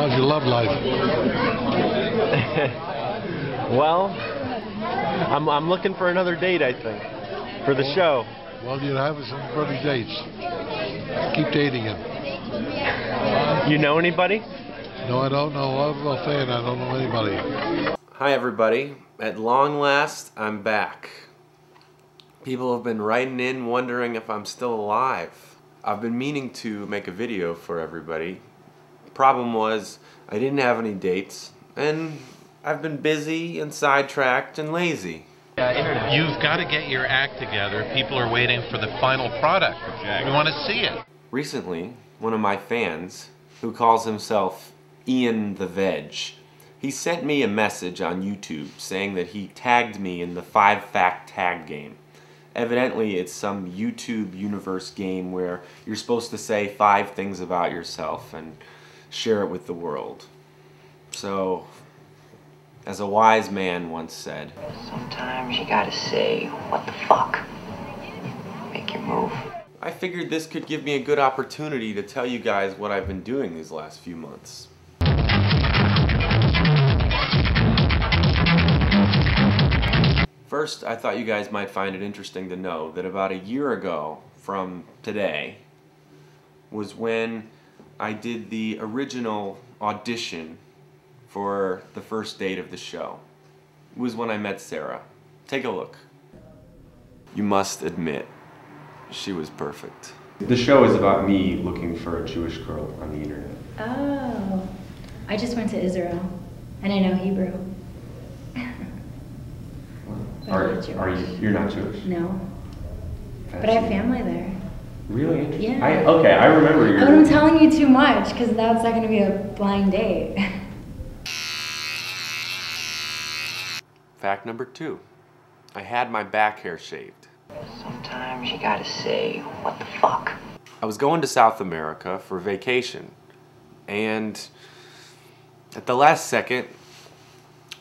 How's your love life? Well, I'm looking for another date, I think, for the show. Well, you're having some pretty dates. Keep dating him. You know anybody? No, I don't know. I'm a fan. I don't know anybody. Hi everybody. At long last, I'm back. People have been writing in wondering if I'm still alive. I've been meaning to make a video for everybody. Problem was, I didn't have any dates, and I've been busy and sidetracked and lazy. You've got to get your act together. People are waiting for the final product. We want to see it. Recently, one of my fans, who calls himself Ian the Veg, he sent me a message on YouTube saying that he tagged me in the 5-Fact Tag game. Evidently, it's some YouTube universe game where you're supposed to say 5 things about yourself and share it with the world. So, as a wise man once said, sometimes you gotta say, what the fuck? Make your move. I figured this could give me a good opportunity to tell you guys what I've been doing these last few months. First, I thought you guys might find it interesting to know that about a year ago from today was when I did the original audition for the first date of the show. It was when I met Sarah. Take a look. You must admit, she was perfect. The show is about me looking for a Jewish girl on the internet. Oh, I just went to Israel, and I know Hebrew. You're not Jewish? No, but I have family there. Really interesting. Yeah. Okay, I remember your... But I'm telling you too much, because that's not going to be a blind date. Fact number 2. I had my back hair shaved. Sometimes you gotta say, what the fuck? I was going to South America for vacation, and at the last second,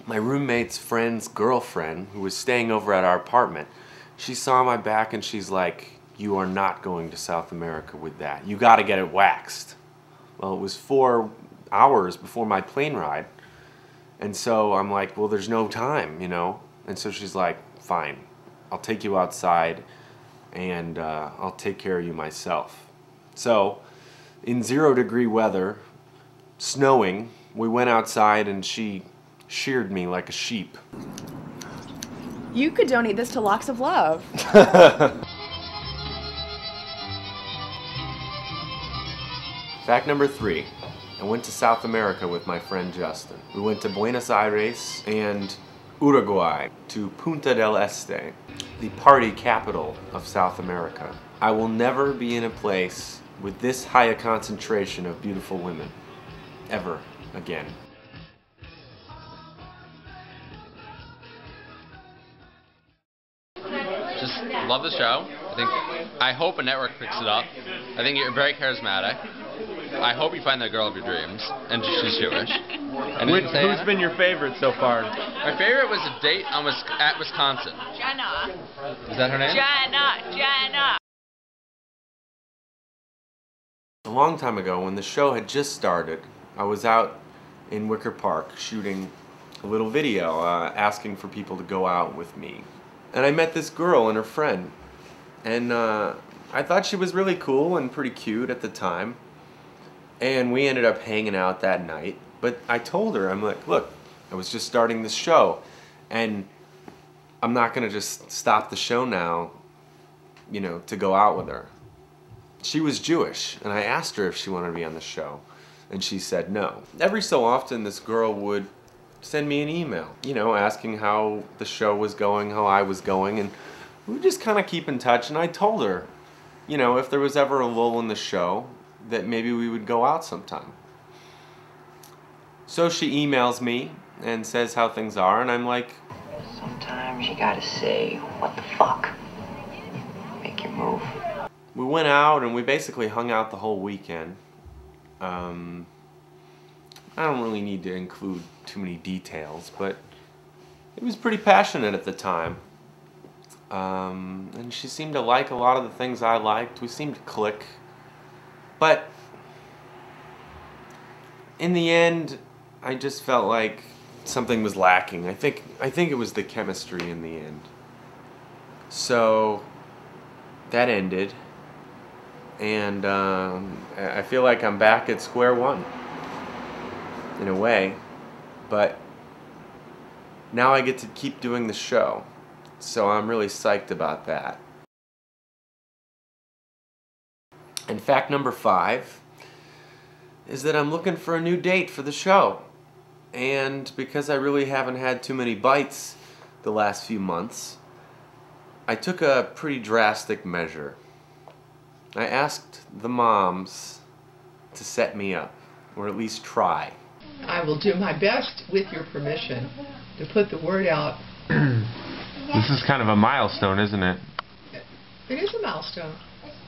my roommate's friend's girlfriend, who was staying over at our apartment, she saw my back and she's like, "You are not going to South America with that. You gotta get it waxed." Well, it was 4 hours before my plane ride, and so I'm like, well, there's no time, you know? And so she's like, fine, I'll take you outside and I'll take care of you myself. So, in 0-degree weather, snowing, we went outside and she sheared me like a sheep. You could donate this to Locks of Love. Fact number 3. I went to South America with my friend Justin. We went to Buenos Aires and Uruguay, to Punta del Este, the party capital of South America. I will never be in a place with this high a concentration of beautiful women, ever again. Just love the show. I hope a network picks it up. I think you're very charismatic. I hope you find the girl of your dreams, and she's Jewish. And Who's been your favorite so far? My favorite was a date at Wisconsin. Jenna. Is that her name? Jenna. A long time ago, when the show had just started, I was out in Wicker Park shooting a little video asking for people to go out with me. And I met this girl and her friend. And I thought she was really cool and pretty cute at the time. And we ended up hanging out that night. But I told her, I'm like, look, I was just starting this show. And I'm not going to just stop the show now, you know, to go out with her. She was Jewish, and I asked her if she wanted to be on the show. And she said no. Every so often, this girl would send me an email, you know, asking how the show was going, how I was going, and we would just kind of keep in touch. And I told her, you know, if there was ever a lull in the show, that maybe we would go out sometime. So she emails me and says how things are, and I'm like, sometimes you gotta say, what the fuck? Make your move. We went out and we basically hung out the whole weekend. I don't really need to include too many details, but it was pretty passionate at the time. And she seemed to like a lot of the things I liked. We seemed to click. But in the end, I just felt like something was lacking. I think it was the chemistry in the end. So that ended, and I feel like I'm back at square one in a way, but now I get to keep doing the show, so I'm really psyched about that. And fact number 5 is that I'm looking for a new date for the show. And because I really haven't had too many bites the last few months, I took a pretty drastic measure. I asked the moms to set me up, or at least try. I will do my best, with your permission, to put the word out. This is kind of a milestone, isn't it? It is a milestone.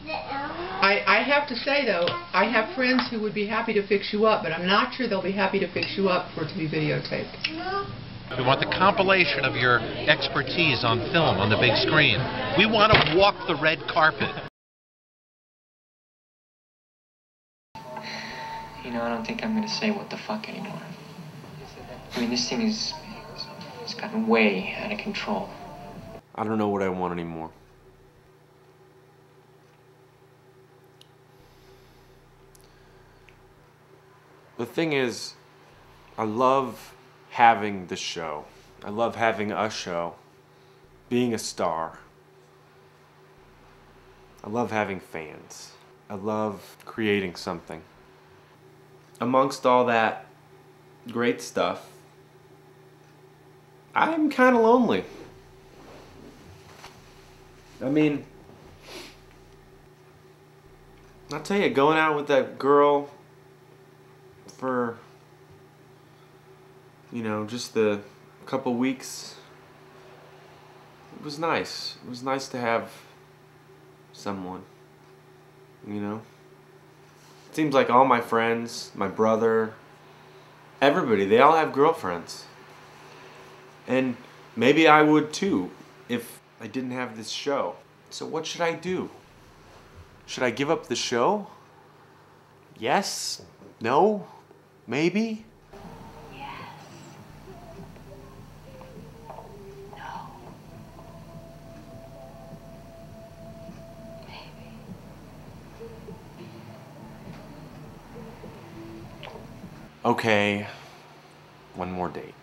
I have to say, though, I have friends who would be happy to fix you up, but I'm not sure they'll be happy to fix you up for it to be videotaped. We want the compilation of your expertise on film, on the big screen. We want to walk the red carpet. You know, I don't think I'm gonna say what the fuck anymore. I mean, this thing it's gotten way out of control. I don't know what I want anymore. The thing is, I love having the show. I love having a show, being a star. I love having fans. I love creating something. Amongst all that great stuff, I'm kind of lonely. I mean, I'll tell you, going out with that girl for, you know, just the couple weeks, it was nice. It was nice to have someone, you know. It seems like all my friends, my brother, everybody, they all have girlfriends. And maybe I would too if I didn't have this show. So what should I do? Should I give up the show? Yes? No? Maybe? Yes. No. Maybe. Okay, one more date.